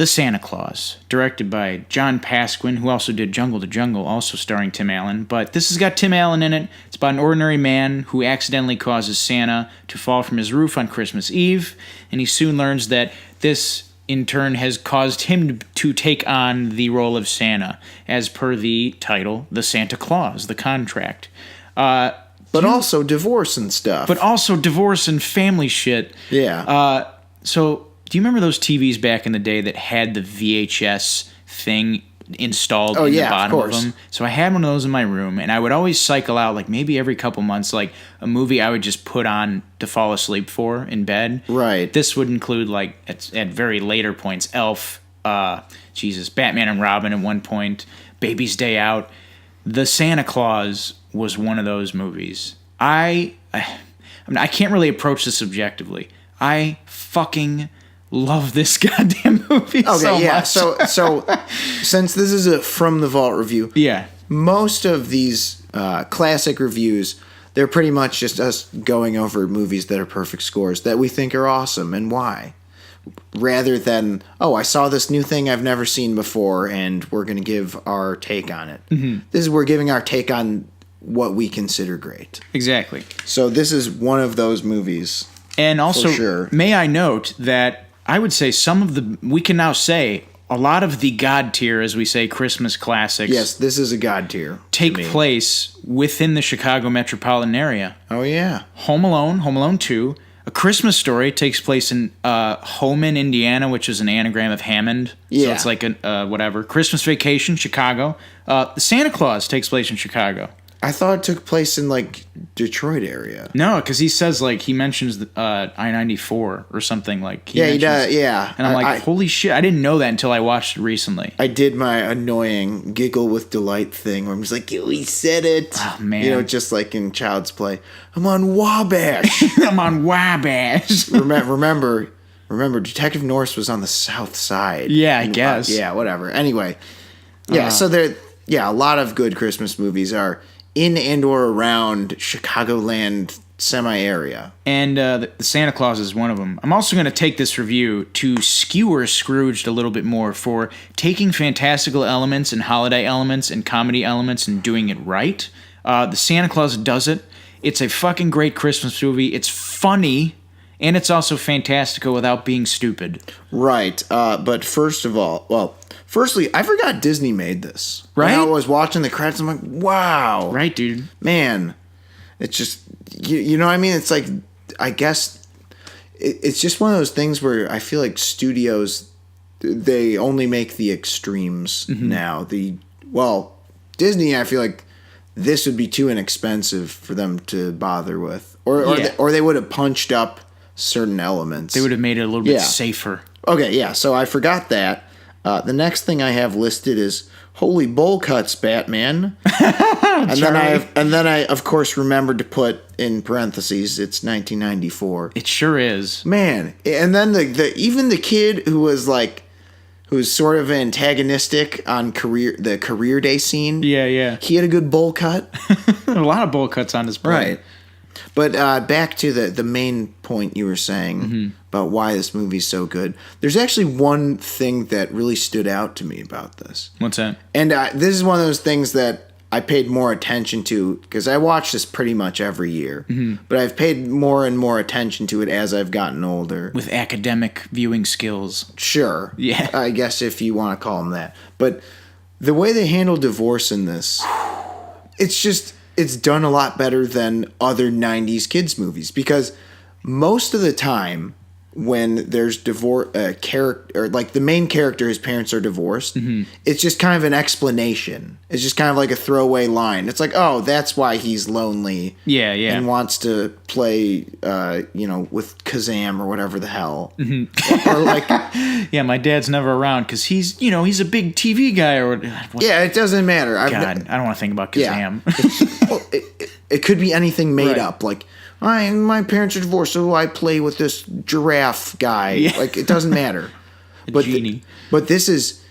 The Santa Claus, directed by John Pasquin, who also did Jungle to Jungle, also starring Tim Allen. But this has got Tim Allen in it. It's about an ordinary man who accidentally causes Santa to fall from his roof on Christmas Eve, and he soon learns that this, in turn, has caused him to take on the role of Santa, as per the title, The Santa Claus, the contract. But also divorce and stuff. But also divorce and family shit. Yeah. So, do you remember those TVs back in the day that had the VHS thing installed in the bottom of them? So I had one of those in my room, and I would always cycle out, like maybe every couple months, like a movie I would just put on to fall asleep for in bed. Right. This would include, like, at very later points, Elf, Batman and Robin at one point, Baby's Day Out. The Santa Claus was one of those movies. I can't really approach this objectively. I fucking love this goddamn movie so much. So since this is a From the Vault review, most of these classic reviews, they're pretty much just us going over movies that are perfect scores that we think are awesome and why. Rather than, I saw this new thing I've never seen before and we're going to give our take on it. Mm-hmm. We're giving our take on what we consider great. Exactly. So this is one of those movies. And also, may I note that I would say we can now say a lot of the God tier, as we say, Christmas classics. Yes, this is a God tier. Take place within the Chicago metropolitan area. Oh, yeah. Home Alone 2. A Christmas Story takes place in Homan, Indiana, which is an anagram of Hammond. Yeah. So it's like whatever. Christmas Vacation, Chicago. Santa Claus takes place in Chicago. I thought it took place in, like, Detroit area. No, because he says, like, he mentions I-94 or something. Like, he does, yeah. And I'm like, holy shit, I didn't know that until I watched it recently. I did my annoying giggle with delight thing where I'm just like, he said it. Oh, man. Just like in Child's Play. I'm on Wabash. I'm on Wabash. Remember, Detective Norse was on the south side. Yeah, I guess. Yeah, whatever. Anyway. Yeah, so a lot of good Christmas movies are in and or around Chicagoland semi-area. And the Santa Claus is one of them. I'm also going to take this review to skewer Scrooged a little bit more for taking fantastical elements and holiday elements and comedy elements and doing it right. The Santa Claus does it. It's a fucking great Christmas movie. It's funny, and it's also fantastical without being stupid. Right. But firstly, I forgot Disney made this. Right? When I was watching the credits, I'm like, wow. Right, dude. Man. It's just, you know what I mean? It's like, I guess, it's just one of those things where I feel like studios, they only make the extremes now. Disney, I feel like this would be too inexpensive for them to bother with. Or they would have punched up certain elements. They would have made it a little bit safer. Okay, yeah, so I forgot that. The next thing I have listed is holy bowl cuts, Batman. and then I of course remembered to put in parentheses it's 1994. It sure is. Man, and then even the kid who was sort of antagonistic on the career day scene. Yeah. He had a good bowl cut. A lot of bowl cuts on display. Right. But back to the main point you were saying about why this movie's so good. There's actually one thing that really stood out to me about this. What's that? And this is one of those things that I paid more attention to because I watch this pretty much every year. Mm-hmm. But I've paid more and more attention to it as I've gotten older. With academic viewing skills. Sure. Yeah. I guess if you want to call them that. But the way they handle divorce in this, it's done a lot better than other 90s kids movies because most of the time when there's divorce, character, like the main character, his parents are divorced, it's just kind of an explanation. It's just kind of like a throwaway line. It's like, oh, that's why he's lonely. Yeah. And wants to play, with Kazam or whatever the hell. Mm-hmm. Or like, yeah, my dad's never around because he's a big TV guy or. Yeah, it doesn't matter. God, I don't want to think about Kazam. Yeah. It could be anything made up, like. My parents are divorced, so I play with this giraffe guy. Yeah. Like it doesn't matter. But genie. But this is,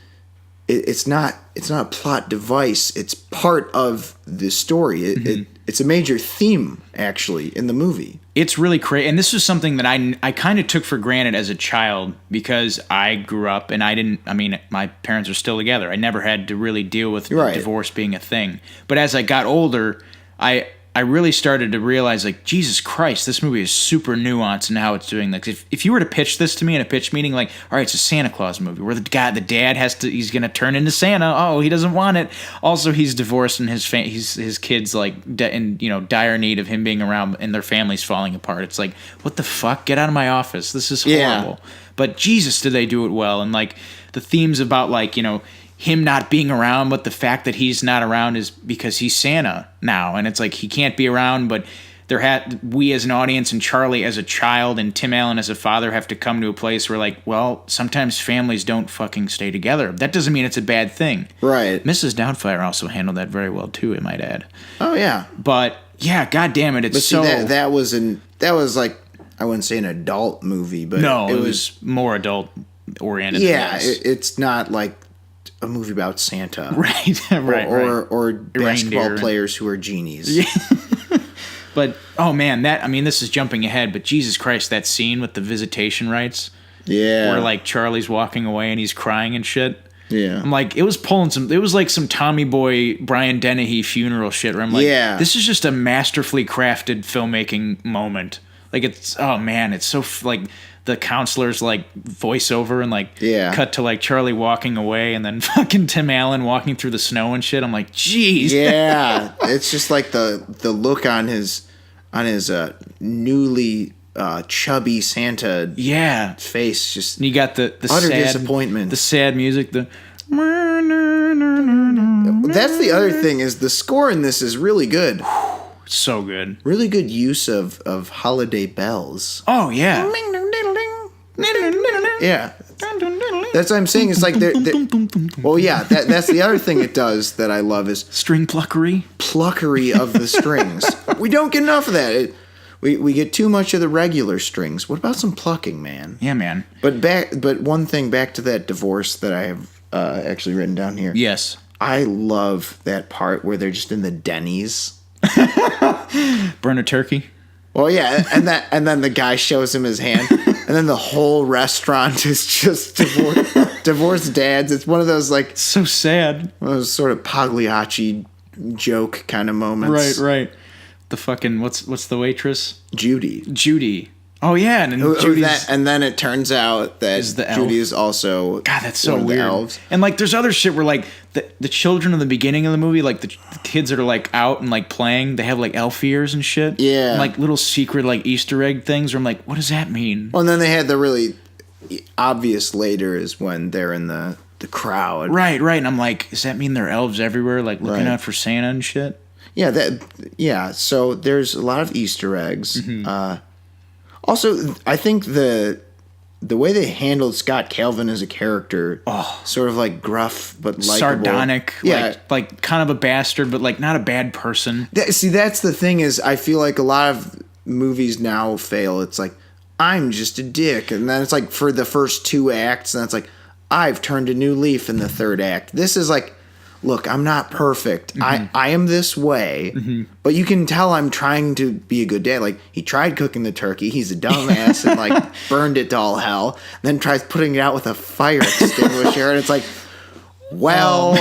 it's not a plot device. It's part of the story. it's a major theme actually in the movie. It's really crazy. And this was something that I kind of took for granted as a child because I grew up and my parents are still together. I never had to really deal with divorce being a thing. But as I got older, I really started to realize, like, Jesus Christ, this movie is super nuanced in how it's doing. Like, if you were to pitch this to me in a pitch meeting, like, all right, it's a Santa Claus movie where the dad he's going to turn into Santa. Oh, he doesn't want it. Also, he's divorced and his kids, like, in dire need of him being around and their family's falling apart. It's like, what the fuck? Get out of my office. This is horrible. Yeah. But Jesus, did they do it well. And, like, the themes about, like, him not being around, but the fact that he's not around is because he's Santa now. And it's like he can't be around, but we as an audience and Charlie as a child and Tim Allen as a father have to come to a place where, like, well, sometimes families don't fucking stay together. That doesn't mean it's a bad thing. Right. Mrs. Doubtfire also handled that very well too, I might add. Oh yeah. But yeah, God damn it, but see, that was like, I wouldn't say an adult movie, but no, it was more adult oriented. Yeah, it's not like a movie about Santa, right, or basketball players who are genies. Yeah. But this is jumping ahead. But Jesus Christ, that scene with the visitation rights, where like Charlie's walking away and he's crying and shit. Yeah, I'm like, it was like some Tommy Boy Brian Dennehy funeral shit. Where I'm like, this is just a masterfully crafted filmmaking moment. Like it's so like. The counselor's like voiceover and like cut to like Charlie walking away and then fucking Tim Allen walking through the snow and shit. I'm like, geez. Yeah, it's just like the look on his newly chubby Santa face. Just and you got the utter sad disappointment. The sad music. That's the other thing is the score in this is really good. So good. Really good use of holiday bells. Oh yeah. Yeah, that's what I'm saying. It's like well, yeah. That's the other thing it does that I love is string pluckery of the strings. We don't get enough of that. We get too much of the regular strings. What about some plucking, man? Yeah, man. But one thing back to that divorce that I have actually written down here. Yes, I love that part where they're just in the Denny's. Burn a turkey. Well, yeah, and then the guy shows him his hand, and then the whole restaurant is just divorced dads. It's one of those like so sad, one of those sort of Pagliacci joke kind of moments. Right. The fucking what's the waitress? Judy. Oh yeah, and then it turns out that Judy is also that's so one of weird. The elves. And like, there's other shit where like the children in the beginning of the movie, like the kids that are like out and like playing, they have like elf ears and shit. Yeah, and, like little secret like Easter egg things. Where I'm like, what does that mean? Well, and then they had the really obvious later is when they're in the crowd. Right. And I'm like, does that mean there are elves everywhere, like looking out for Santa and shit? Yeah. So there's a lot of Easter eggs. Mm-hmm. Also, I think the way they handled Scott Calvin as a character, sort of like gruff but likable, sardonic, like kind of a bastard, but like not a bad person. That's the thing is, I feel like a lot of movies now fail. It's like, I'm just a dick, and then it's like for the first 2 acts, and it's like, I've turned a new leaf in the 3rd act. This is like, look, I'm not perfect. Mm-hmm. I am this way, but you can tell I'm trying to be a good dad. Like, he tried cooking the turkey. He's a dumbass and, like, burned it to all hell. Then tries putting it out with a fire extinguisher. And it's like, well,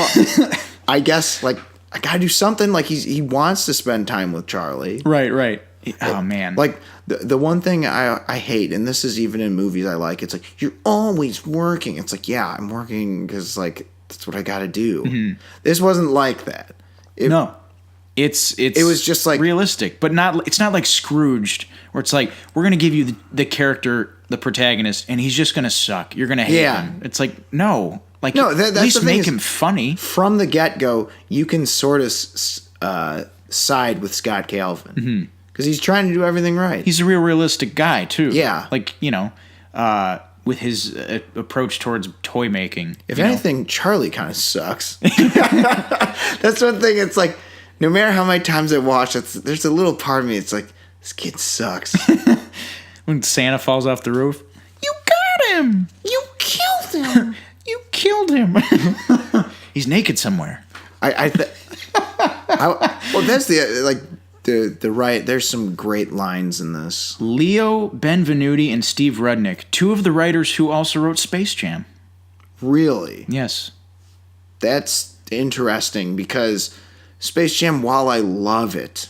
I guess, like, I gotta do something. Like, he wants to spend time with Charlie. Right. Oh, man. Like, the one thing I hate, and this is even in movies I like, it's like, you're always working. It's like, yeah, I'm working because, like, that's what I got to do. Mm-hmm. This wasn't like that. No, it was just like realistic, but not. It's not like Scrooged, where it's like we're gonna give you the character, the protagonist, and he's just gonna suck. You're gonna hate him. It's like no, like no. That's at least make him funny from the get go. You can sort of side with Scott Calvin because he's trying to do everything right. He's a realistic guy too. Yeah, like with his approach towards toy making. If anything, Charlie kind of sucks. That's one thing. It's like, no matter how many times I watch it, there's a little part of me, it's like, this kid sucks. When Santa falls off the roof, you got him! You killed him! You killed him! He's naked somewhere. Well, that's the, like, there's some great lines in this. Leo Benvenuti and Steve Rudnick, two of the writers who also wrote Space Jam. Really? Yes. That's interesting because Space Jam, while I love it,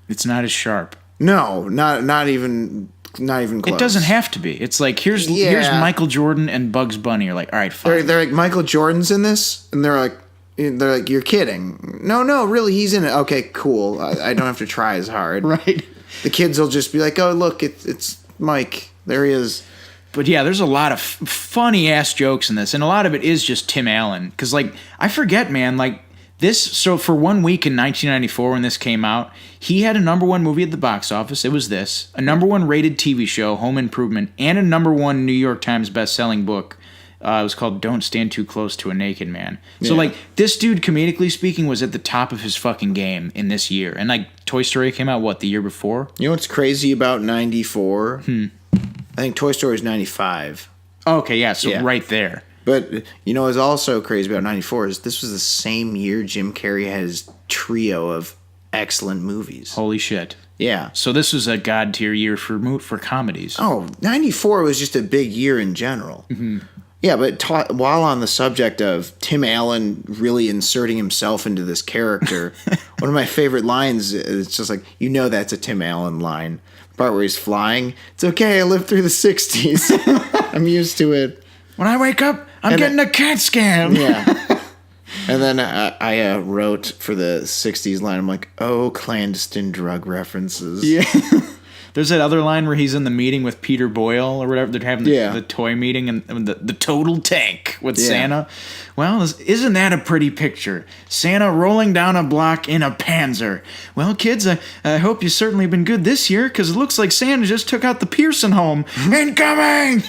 it's not as sharp. No, not even close. It doesn't have to be. It's like here's Michael Jordan and Bugs Bunny. You're like, all right, fine. They're like, Michael Jordan's in this, and they're like, you're kidding. No, really, he's in it. Okay, cool. I don't have to try as hard. Right. The kids will just be like, oh, look, it's Mike. There he is. But yeah, there's a lot of funny ass jokes in this, and a lot of it is just Tim Allen. Because like I forget, man, like this. So for 1 week in 1994 when this came out, he had a #1 movie at the box office. It was this, a #1 rated TV show, Home Improvement, and a #1 New York Times best-selling book. It was called Don't Stand Too Close to a Naked Man. So, like, this dude, comedically speaking, was at the top of his fucking game in this year. And, like, Toy Story came out, the year before? You know what's crazy about 94? I think Toy Story is 95. Okay, yeah, so right there. But, you know what's also crazy about 94 is this was the same year Jim Carrey had his trio of excellent movies. Holy shit. Yeah. So this was a god tier year for comedies. Oh, 94 was just a big year in general. Mm-hmm. Yeah, but while on the subject of Tim Allen really inserting himself into this character, one of my favorite lines is just like, that's a Tim Allen line. The part where he's flying, it's okay, I lived through the 60s. I'm used to it. When I wake up, I'm getting a CAT scan. Yeah. And then I wrote for the 60s line, I'm like, oh, clandestine drug references. Yeah. There's that other line where he's in the meeting with Peter Boyle or whatever. They're having the toy meeting and the total tank with Santa. Well, isn't that a pretty picture? Santa rolling down a block in a Panzer. Well, kids, I hope you've certainly been good this year because it looks like Santa just took out the Pearson home. Incoming!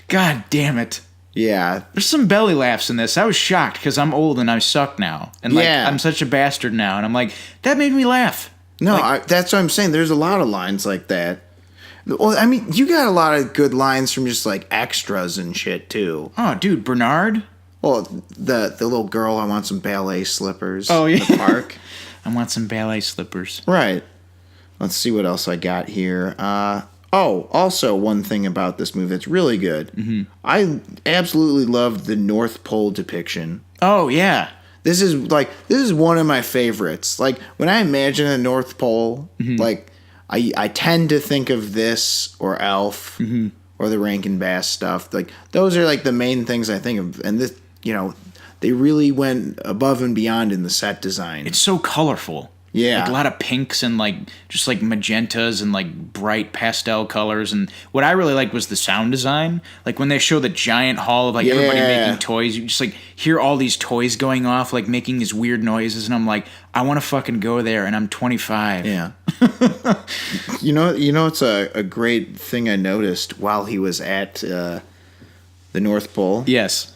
God damn it. Yeah. There's some belly laughs in this. I was shocked because I'm old and I suck now. And I'm such a bastard now. And I'm like, that made me laugh. No, that's what I'm saying. There's a lot of lines like that. Well, I mean, you got a lot of good lines from just like extras and shit too. Oh, dude, Bernard. Well, the little girl, I want some ballet slippers. Oh yeah, in the park. I want some ballet slippers. Right. Let's see what else I got here. Also one thing about this movie that's really good. Mm-hmm. I absolutely loved the North Pole depiction. Oh yeah. This is one of my favorites. Like when I imagine the North Pole, like I tend to think of this or Elf or the Rankin Bass stuff. Like those are like the main things I think of. And this, they really went above and beyond in the set design. It's so colorful. Yeah. Like a lot of pinks and just magentas and bright pastel colors. And what I really liked was the sound design. Like when they show the giant hall of everybody making toys, you just hear all these toys going off, making these weird noises. And I'm like, I want to fucking go there. And I'm 25. Yeah. It's a great thing I noticed while he was at the North Pole. Yes.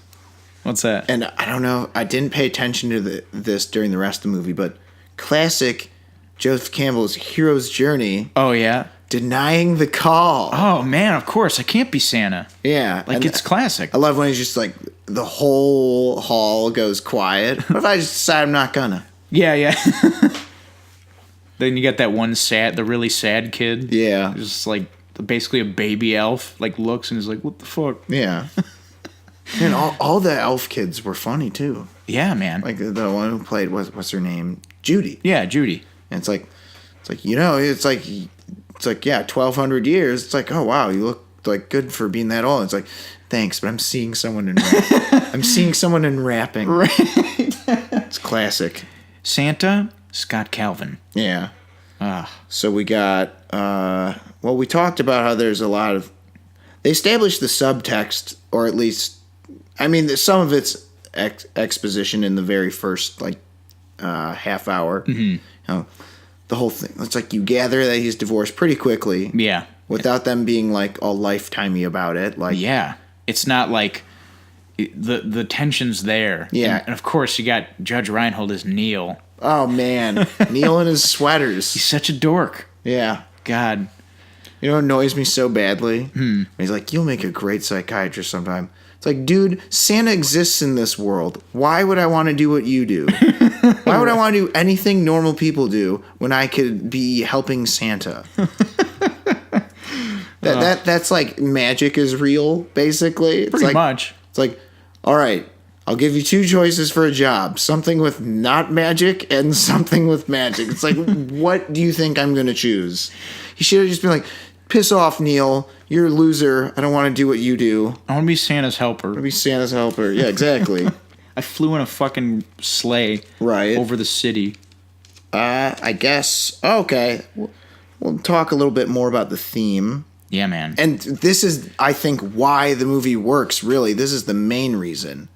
What's that? And I don't know. I didn't pay attention to this during the rest of the movie, but classic Joseph Campbell's hero's journey. Oh, yeah? Denying the call. Oh, man, of course. I can't be Santa. Yeah. It's classic. I love when he's just the whole hall goes quiet. What if I just decide I'm not gonna? Yeah. Then you got that one the really sad kid. Yeah. Just basically a baby elf, looks and is like, what the fuck? Yeah. And all the elf kids were funny, too. Yeah, man. The one who played, what's her name? Judy. Yeah, Judy. And it's 1,200 years. It's oh wow, you look good for being that old. It's thanks, but I'm seeing someone in rapping. Right. It's classic. Santa, Scott Calvin. Yeah. So we got we talked about how there's a lot of, they established the subtext, or at least, I mean, some of it's exposition in the very first half hour. Mm-hmm. The whole thing. It's you gather that he's divorced pretty quickly. Yeah. Without them being all lifetimey about it. Yeah. It's not the tension's there. Yeah. And of course you got Judge Reinhold as Neil. Oh man. Neil in his sweaters. He's such a dork. Yeah. God. You know what annoys me so badly? He's like, you'll make a great psychiatrist sometime. It's like, dude, Santa exists in this world. Why would I want to do what you do? Why would I want to do anything normal people do when I could be helping Santa? That's like magic is real, basically. It's Pretty much. It's like, all right, I'll give you 2 choices for a job. Something with not magic and something with magic. It's like, what do you think I'm going to choose? He should have just been like, piss off, Neil. You're a loser. I don't want to do what you do. I want to be Santa's helper. I want to be Santa's helper. Yeah, exactly. I flew in a fucking sleigh over the city. I guess. Okay. We'll talk a little bit more about the theme. Yeah, man. And this is, I think, why the movie works, really. This is the main reason.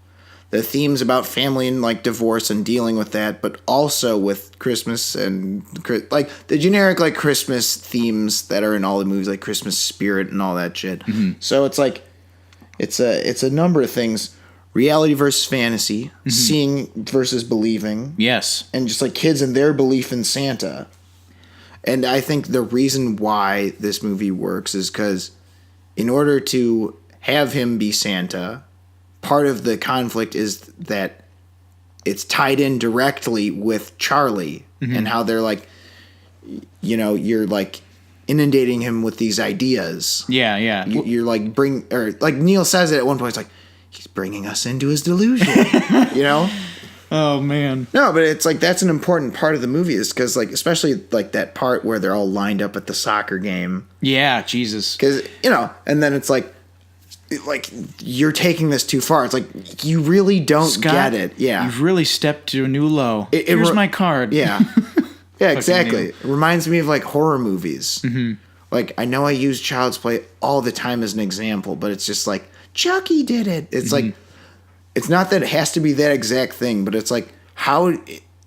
The theme's about family and, like, divorce and dealing with that, but also with Christmas and, like, the generic, like, Christmas themes that are in all the movies, like Christmas spirit and all that shit. So it's, like, it's a number of things. Reality versus fantasy. Seeing versus believing. Yes. And just, like, kids and their belief in Santa. And I think the reason why this movie works is because in order to have him be Santa, part of the conflict is that it's tied in directly with Charlie and how they're like, you know, you're like inundating him with these ideas. Yeah, yeah. You're like like Neil says it at one point. It's like, he's bringing us into his delusion, you know? Oh, man. No, but it's like that's an important part of the movie is because, like, especially like that part where they're all lined up at the soccer game. Yeah, Jesus. Because, you know, and then it's like you're taking this too far. It's like you really don't Scott, get it. Yeah. You've really stepped to a new low. Here's my card. Yeah. Yeah, exactly. It reminds me of like horror movies. Like, I know I use Child's Play all the time as an example, but it's just like, Chucky did it. It's like, it's not that it has to be that exact thing, but it's like how,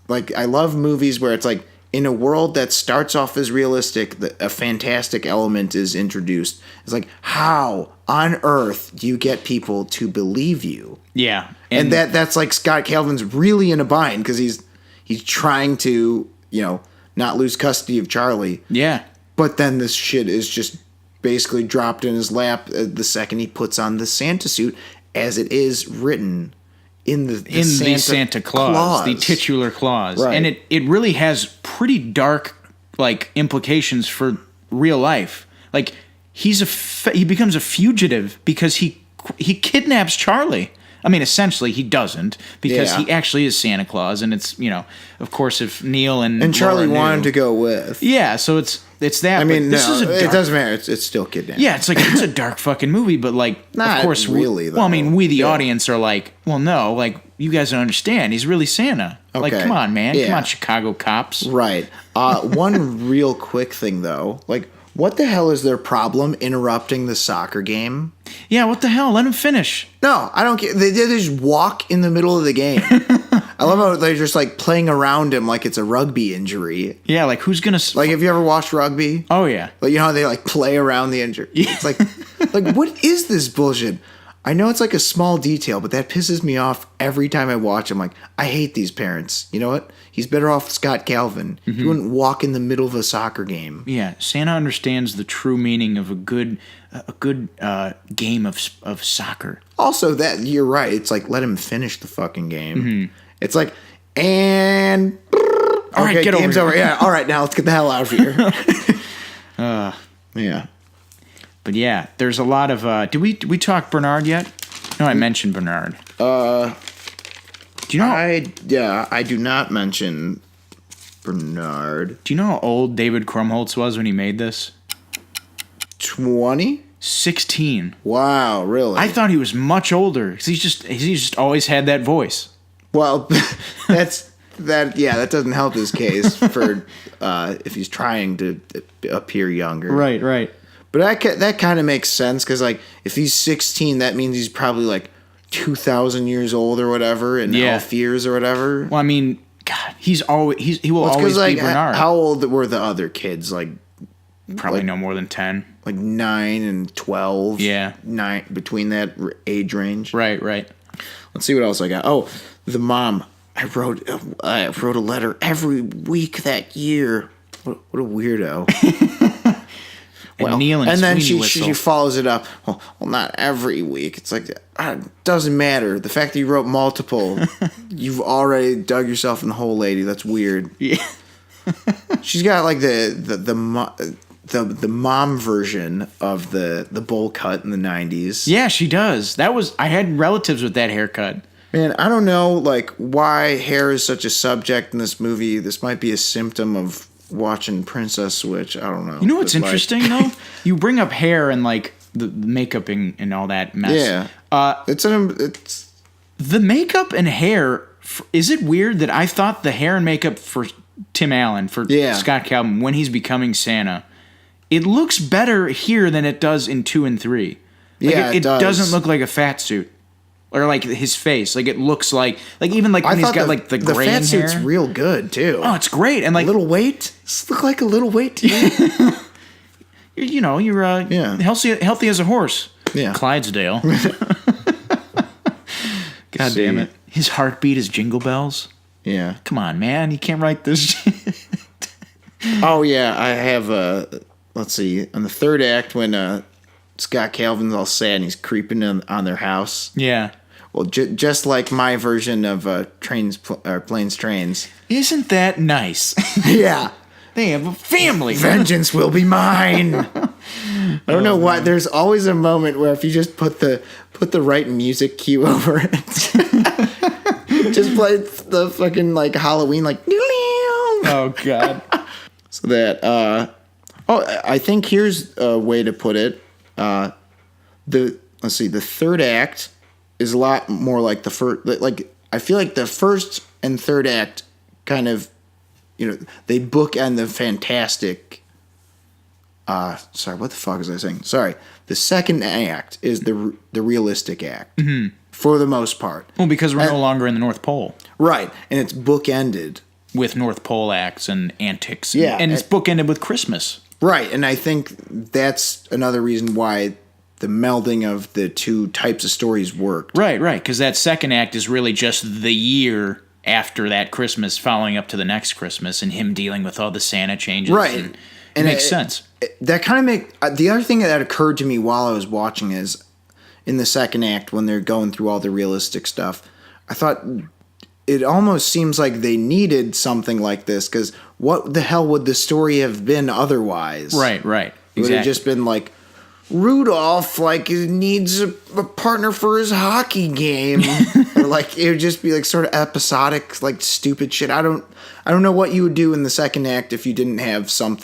like, I love movies where it's like in a world that starts off as realistic, a fantastic element is introduced. It's like, how on earth do you get people to believe you? Yeah. And that's like Scott Calvin's really in a bind because he's trying to, you know, not lose custody of Charlie. Yeah. But then this shit is just basically dropped in his lap the second he puts on the Santa suit, as it is written in the Santa Claus, the titular clause. Right. And it really has pretty dark, like, implications for real life. Like, he becomes a fugitive because he kidnaps Charlie. I mean, essentially, he doesn't, because he actually is Santa Claus, and it's, you know, of course, if Neil and Charlie Laura wanted to go with. Yeah, so it's that. I mean, this is it doesn't matter. It's still kidnapping. Yeah, it's like, it's a dark fucking movie, but, like, not of course, really, though. Well, I mean, we, the audience, are like, well, no, like, you guys don't understand. He's really Santa. Okay. Like, come on, man. Yeah. Come on, Chicago cops. Right. One real quick thing, though. Like, what the hell is their problem interrupting the soccer game? Yeah, what the hell? Let him finish. No, I don't care. They just walk in the middle of the game. I love how they're just, like, playing around him like it's a rugby injury. Yeah, like, who's gonna... Like, have you ever watched rugby? Oh, yeah. Like, you know how they, like, play around the injury? Yeah. It's like, what is this bullshit? I know it's, like, a small detail, but that pisses me off every time I watch. I'm like, I hate these parents. You know what? He's better off Scott Calvin. He wouldn't walk in the middle of a soccer game. Yeah, Santa understands the true meaning of a good game of soccer. Also, that you're right. It's like, let him finish the fucking game. It's like, and... All right, get game's over over. here. Yeah, all right, now let's get the hell out of here. Yeah. But yeah, there's a lot of... did we talk Bernard yet? No, I mentioned Bernard. Do you know? I do not mention Bernard. Do you know how old David Krumholtz was when he made this? 20? 16. Wow, really? I thought he was much older because he's just always had that voice. Well, that doesn't help his case for if he's trying to appear younger. Right. But that kind of makes sense because, like, if he's 16, that means he's probably like 2,000 years old or whatever, in Elf years or whatever. Well, I mean, God, he will always like, be Bernard. How old were the other kids? Like, probably no more than 10. Like 9 and 12. Yeah, 9 between that age range. Right. Let's see what else I got. Oh, the mom. I wrote a letter every week that year. What a weirdo. and kneel and and then Sweeney she whistle. follows it up. Well, not every week. It's like it doesn't matter. The fact that you wrote multiple, you've already dug yourself in the hole, lady. That's weird. Yeah. She's got like the mom version of the bowl cut in the 90s. Yeah, she does. I had relatives with that haircut. Man, I don't know like why hair is such a subject in this movie. This might be a symptom of watching Princess Switch. I don't know. You know what's interesting though? You bring up hair and like the makeup and all that mess. Yeah. It's the makeup and hair. Is it weird that I thought the hair and makeup for Tim Allen, for Scott Calvin, when he's becoming Santa, it looks better here than it does in 2 and 3. Like it doesn't look like a fat suit. Or like his face, like it looks like even like when he's got like the gray hair. The fat suit's real good too. Oh, it's great, and like little weight. Does this look like a little weight to you? you're healthy as a horse. Yeah, Clydesdale. God damn it, his heartbeat is jingle bells. Yeah, come on, man, you can't write this shit. Oh yeah, I have let's see, on the third act when Scott Calvin's all sad and he's creeping on their house. Yeah. Well, just like my version of Planes, Trains. Isn't that nice? Yeah. They have a family. Vengeance will be mine. I don't know why. There's always a moment where if you just put the right music cue over it, just play the fucking like Halloween like. Oh God. So that I think here's a way to put it. The third act is a lot more like the first. Like I feel like the first and third act kind of, they bookend the fantastic. Sorry, what the fuck was I saying? Sorry, the second act is the realistic act for the most part. Well, because we're no longer in the North Pole, right? And it's bookended with North Pole acts and antics. Yeah, and it's bookended with Christmas. Right, and I think that's another reason why the melding of the two types of stories worked. Right, because that second act is really just the year after that Christmas, following up to the next Christmas, and him dealing with all the Santa changes. Right, and it makes sense. That kind of the other thing that occurred to me while I was watching is in the second act when they're going through all the realistic stuff. I thought it almost seems like they needed something like this because what the hell would the story have been otherwise? Right. It would have just been like, Rudolph needs a partner for his hockey game. Or like it would just be like sort of episodic, like stupid shit. I don't know what you would do in the second act if you didn't have some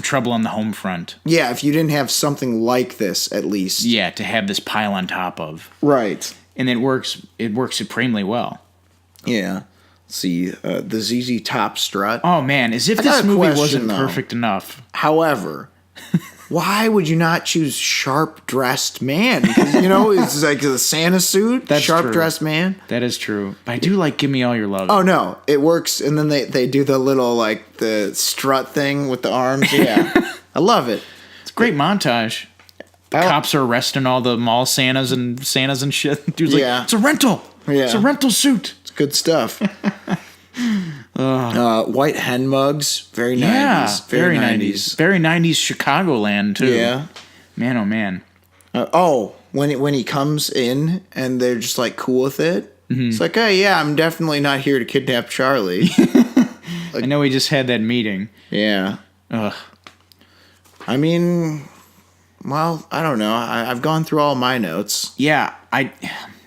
trouble on the home front. Yeah, if you didn't have something like this at least. Yeah, to have this pile on top of. Right. And it works supremely well. Yeah. See, the ZZ Top strut. Oh man, as if this movie wasn't perfect enough. However, why would you not choose sharp-dressed man? Because, it's like a Santa suit, that's sharp-dressed man. That is true. But I do like Give Me All Your Love. Oh, no. It works. And then they do the little, the strut thing with the arms. Yeah. I love it. It's a great montage. The cops are arresting all the mall Santas and shit. Dude's like, it's a rental. Yeah. It's a rental suit. It's good stuff. White hen mugs, very 90s. Yeah, very 90s. Very 90s Chicagoland, too. Yeah. Man, oh, man. When he comes in and they're just, cool with it, it's like, hey, yeah, I'm definitely not here to kidnap Charlie. I know we just had that meeting. Yeah. Ugh. I mean, well, I don't know. I've gone through all my notes. Yeah,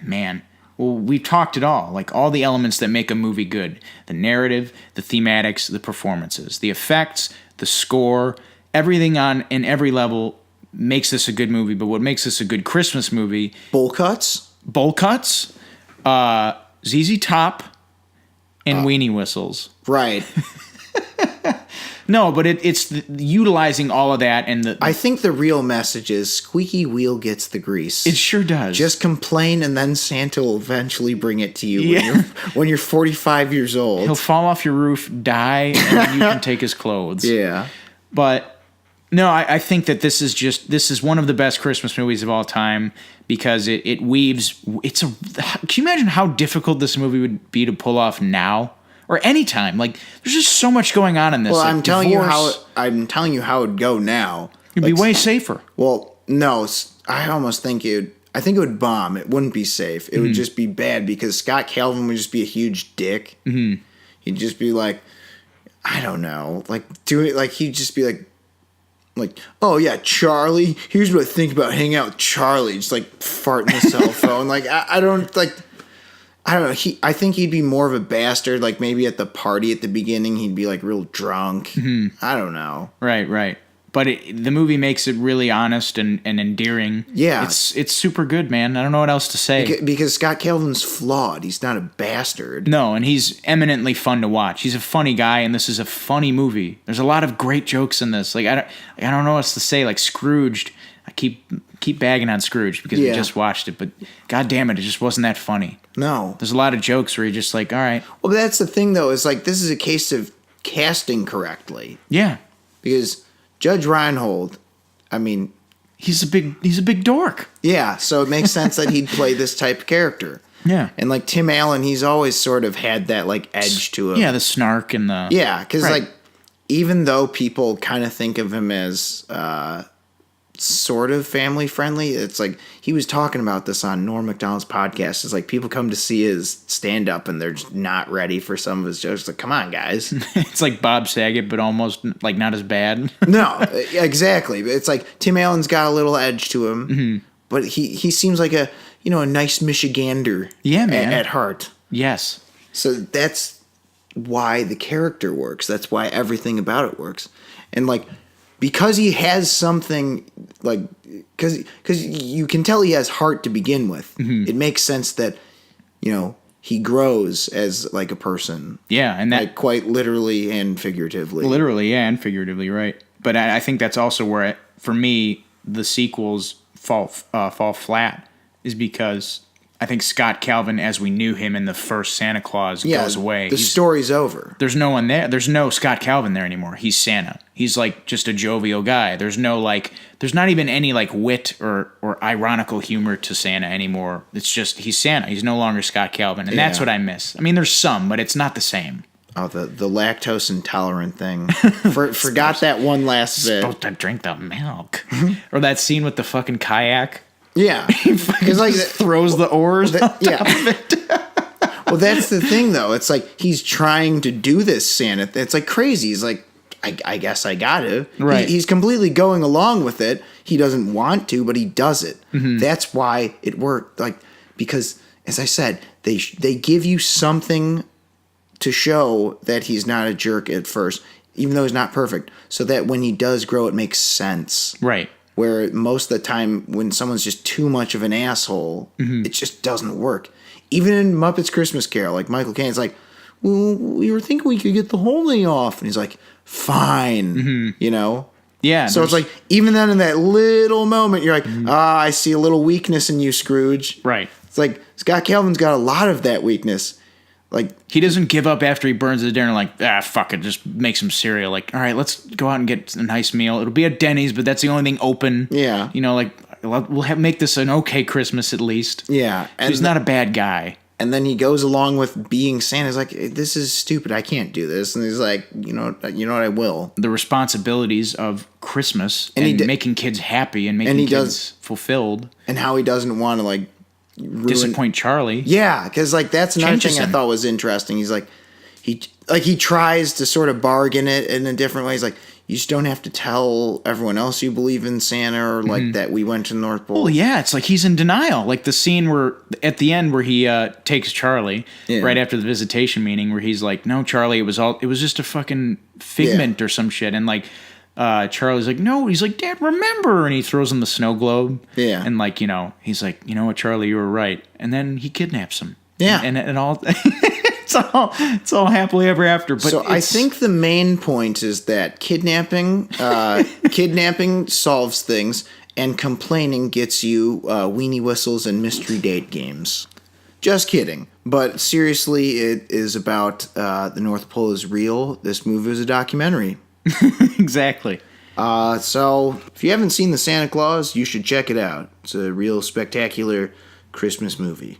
man. Well, we've talked it all, all the elements that make a movie good. The narrative, the thematics, the performances, the effects, the score, everything on in every level makes this a good movie. But what makes this a good Christmas movie? Bowl cuts, ZZ Top, and weenie whistles. Right. No, but it's utilizing all of that and I think the real message is squeaky wheel gets the grease. It sure does. Just complain and then Santa will eventually bring it to you when you're 45 years old. He'll fall off your roof, die, and you can take his clothes. Yeah. But no, I think that this is one of the best Christmas movies of all time because it weaves. Can you imagine how difficult this movie would be to pull off now? Or anytime, there's just so much going on in this. Well, I'm telling you how it'd go now. It'd be way safer. Well, no, I almost think I think it would bomb. It wouldn't be safe. It would just be bad because Scott Calvin would just be a huge dick. Mm-hmm. He'd just be like, I don't know, like he'd just be like, oh yeah, Charlie. Here's what I think about hanging out with Charlie. Just like farting the cell phone. Like I don't know. I think he'd be more of a bastard. Like maybe at the party at the beginning, he'd be like real drunk. Mm-hmm. I don't know. Right. But the movie makes it really honest and endearing. Yeah. It's super good, man. I don't know what else to say. Because Scott Calvin's flawed. He's not a bastard. No, and he's eminently fun to watch. He's a funny guy, and this is a funny movie. There's a lot of great jokes in this. Like I don't know what else to say. Like Scrooged, I keep bagging on Scrooge because we just watched it, but god damn it just wasn't that funny. No. There's a lot of jokes where you're just like, all right. Well, that's the thing, though, is like this is a case of casting correctly. Yeah. Because Judge Reinhold, I mean, he's a big dork. Yeah, so it makes sense that he'd play this type of character. Yeah. And like Tim Allen, he's always sort of had that like edge to him. Yeah, the snark and the... Yeah, because like even though people kind of think of him as sort of family friendly, it's like he was talking about this on Norm Macdonald's podcast. It's like people come to see his stand up and they're just not ready for some of his jokes. Like, come on, guys. It's like Bob Saget, but almost like not as bad. No, exactly. It's like Tim Allen's got a little edge to him, but he seems like a nice Michigander. Yeah, man. At heart. Yes. So that's why the character works. That's why everything about it works. And like, because he has something like, because you can tell he has heart to begin with. Mm-hmm. It makes sense that, he grows as like a person. Yeah. And that like, quite literally and figuratively. Literally, yeah, and figuratively, right. But I think that's also where, for me, the sequels fall flat, is because I think Scott Calvin, as we knew him in the first Santa Claus, goes away. The story's over. There's no one there. There's no Scott Calvin there anymore. He's Santa. He's like just a jovial guy. There's no there's not even any like wit or ironical humor to Santa anymore. It's just he's Santa. He's no longer Scott Calvin, and that's what I miss. I mean, there's some, but it's not the same. Oh, the lactose intolerant thing. Forgot that one last bit. Supposed to drink the milk. Or that scene with the fucking kayak. Yeah, he fucking like throws the oars on top of it. Well, that's the thing, though. It's like he's trying to do this Santa. It's like crazy. He's like, I guess I got to. Right. He's completely going along with it. He doesn't want to, but he does it. Mm-hmm. That's why it worked. Like because, as I said, they give you something to show that he's not a jerk at first, even though he's not perfect, so that when he does grow, it makes sense. Right. Where most of the time when someone's just too much of an asshole, it just doesn't work. Even in Muppets Christmas Carol, like Michael Caine's like, well, we were thinking we could get the whole thing off. And he's like, fine, Yeah. So it's like, even then in that little moment, you're like, I see a little weakness in you, Scrooge. Right. It's like, Scott Calvin's got a lot of that weakness. Like he doesn't give up after he burns the dinner. Like fuck it, just make some cereal. Like all right, let's go out and get a nice meal. It'll be at Denny's, but that's the only thing open. Yeah, we'll make this an okay Christmas at least. Yeah, and so he's not a bad guy. And then he goes along with being Santa. He's like, this is stupid. I can't do this. And he's like, you know what? I will. The responsibilities of Christmas and making kids happy and making kids fulfilled, and how he doesn't want to disappoint Charlie. Yeah, because that's another thing I thought was interesting. He's like, he tries to sort of bargain it in a different way. He's like, you just don't have to tell everyone else you believe in Santa or that we went to the North Pole. Well, yeah, it's like he's in denial. Like the scene where at the end where he takes Charlie right after the visitation meeting, where he's like, "No, Charlie, it was just a fucking figment or some shit," and Charlie's like, no, he's like, Dad, remember, and he throws him the snow globe. Yeah. And he's like, you know what, Charlie, you were right. And then he kidnaps him. Yeah. And all it's all happily ever after. But so I think the main point is that kidnapping solves things, and complaining gets you weenie whistles and mystery date games. Just kidding. But seriously, it is about the North Pole is real. This movie is a documentary. Exactly. So if you haven't seen The Santa Claus, you should check it out. It's a real spectacular Christmas movie.